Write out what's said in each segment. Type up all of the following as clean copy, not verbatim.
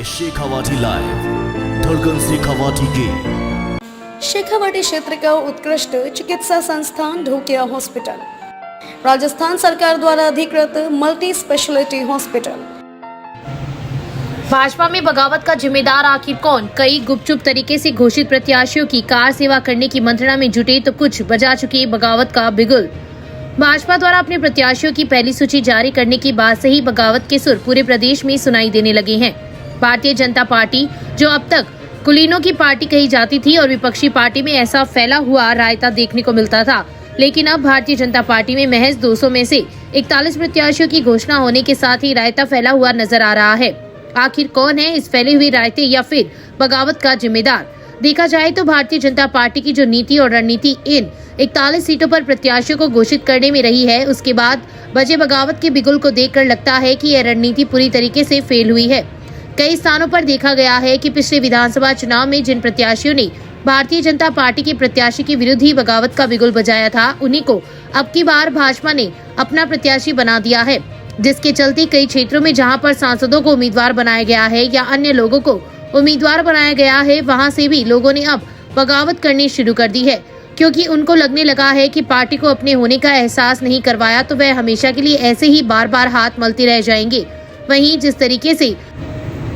है शेखावाटी लाइव, धड़कन शेखावाटी की। शेखावाटी क्षेत्र का उत्कृष्ट चिकित्सा संस्थान ढोकिया हॉस्पिटल, राजस्थान सरकार द्वारा अधिकृत मल्टी स्पेशलिटी हॉस्पिटल। भाजपा में बगावत का जिम्मेदार आखिर कौन? कई गुपचुप तरीके से घोषित प्रत्याशियों की कार सेवा करने की मंत्रणा में जुटे तो कुछ बजा चुके बगावत का बिगुल। भाजपा द्वारा अपने प्रत्याशियों की पहली सूची जारी करने के बाद से ही बगावत के सुर पूरे प्रदेश में सुनाई देने लगे हैं। भारतीय जनता पार्टी, जो अब तक कुलीनों की पार्टी कही जाती थी और विपक्षी पार्टी में ऐसा फैला हुआ रायता देखने को मिलता था, लेकिन अब भारतीय जनता पार्टी में महज 200 में से 41 प्रत्याशियों की घोषणा होने के साथ ही रायता फैला हुआ नजर आ रहा है। आखिर कौन है इस फैले हुए रायते या फिर बगावत का जिम्मेदार? देखा जाए तो भारतीय जनता पार्टी की जो नीति और रणनीति इन 41 सीटों पर प्रत्याशियों को घोषित करने में रही है, उसके बाद बजे बगावत के बिगुल को देखकर लगता है कि यह रणनीति पूरी तरीके से फेल हुई है। कई स्थानों पर देखा गया है कि पिछले विधानसभा चुनाव में जिन प्रत्याशियों ने भारतीय जनता पार्टी के प्रत्याशी के विरुद्ध ही बगावत का बिगुल बजाया था, उन्हीं को अब की बार भाजपा ने अपना प्रत्याशी बना दिया है, जिसके चलते कई क्षेत्रों में जहां पर सांसदों को उम्मीदवार बनाया गया है या अन्य लोगों को उम्मीदवार बनाया गया है, वहां से भी लोगों ने अब बगावत करनी शुरू कर दी है, क्योंकि उनको लगने लगा है कि पार्टी को अपने होने का एहसास नहीं करवाया तो वह हमेशा के लिए ऐसे ही बार बार हाथ मलते रह जाएंगे। वहीं जिस तरीके से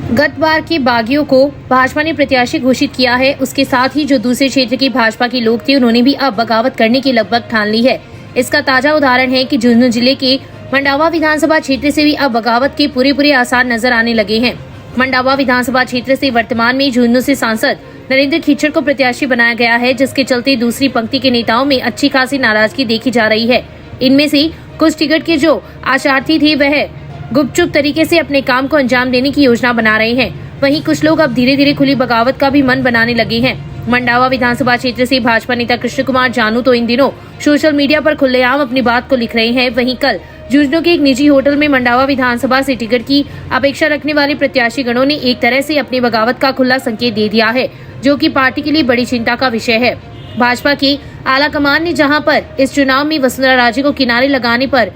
गत बार के बागियों को भाजपा ने प्रत्याशी घोषित किया है, उसके साथ ही जो दूसरे क्षेत्र की भाजपा के लोग थे, उन्होंने भी अब बगावत करने की लगभग ठान ली है। इसका ताजा उदाहरण है कि झुंझुनू जिले के मंडावा विधानसभा क्षेत्र से भी अब बगावत के पूरे आसार नजर आने लगे हैं। मंडावा विधानसभा क्षेत्र से वर्तमान में झुंझुनू से सांसद नरेंद्र खीचड़ को प्रत्याशी बनाया गया है, जिसके चलते दूसरी पंक्ति के नेताओं में अच्छी खासी नाराजगी देखी जा रही है। इनमें से कुछ टिकट के जो आशार्थी थे वह गुपचुप तरीके से अपने काम को अंजाम देने की योजना बना रहे हैं। वहीं कुछ लोग अब धीरे धीरे खुली बगावत का भी मन बनाने लगे हैं। मंडावा विधानसभा क्षेत्र से भाजपा नेता कृष्ण कुमार जानू तो इन दिनों सोशल मीडिया पर खुलेआम अपनी बात को लिख रहे हैं। वहीं कल झुंझुनू के एक निजी होटल में मंडावा विधानसभा से टिकट की अपेक्षा रखने वाले प्रत्याशी गणों ने एक तरह से अपनी बगावत का खुला संकेत दे दिया है, जो कि पार्टी के लिए बड़ी चिंता का विषय है। भाजपा की आला कमान ने जहां पर इस चुनाव में वसुंधरा राजे को किनारे लगाने पर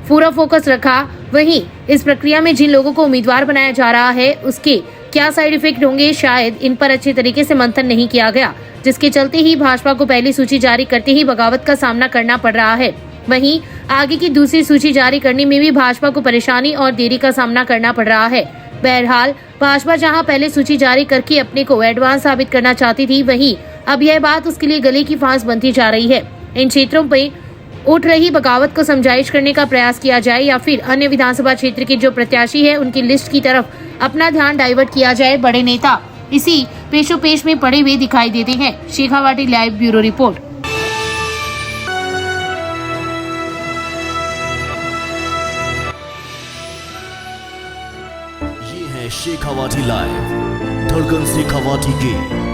पूरा फोकस रखा, वहीं इस प्रक्रिया में जिन लोगों को उम्मीदवार बनाया जा रहा है उसके क्या साइड इफेक्ट होंगे, शायद इन पर अच्छे तरीके से मंथन नहीं किया गया, जिसके चलते ही भाजपा को पहली सूची जारी करते ही बगावत का सामना करना पड़ रहा है। वहीं आगे की दूसरी सूची जारी करने में भी भाजपा को परेशानी और देरी का सामना करना पड़ रहा है। बहरहाल भाजपा जहां पहले सूची जारी करके अपने को एडवांस साबित करना चाहती थी, वहीं अब यह बात उसके लिए गले की फांस बनती जा रही है। इन क्षेत्रों पर उठ रही बगावत को समझाइश करने का प्रयास किया जाए या फिर अन्य विधानसभा क्षेत्र के जो प्रत्याशी है उनकी लिस्ट की तरफ अपना ध्यान डाइवर्ट किया जाए, बड़े नेता इसी पेशोपेश में पड़े हुए दिखाई देते हैं। Shekhawati live bureau report. ये है शेखावाटी लाइव, धड़कन शेखावाटी की।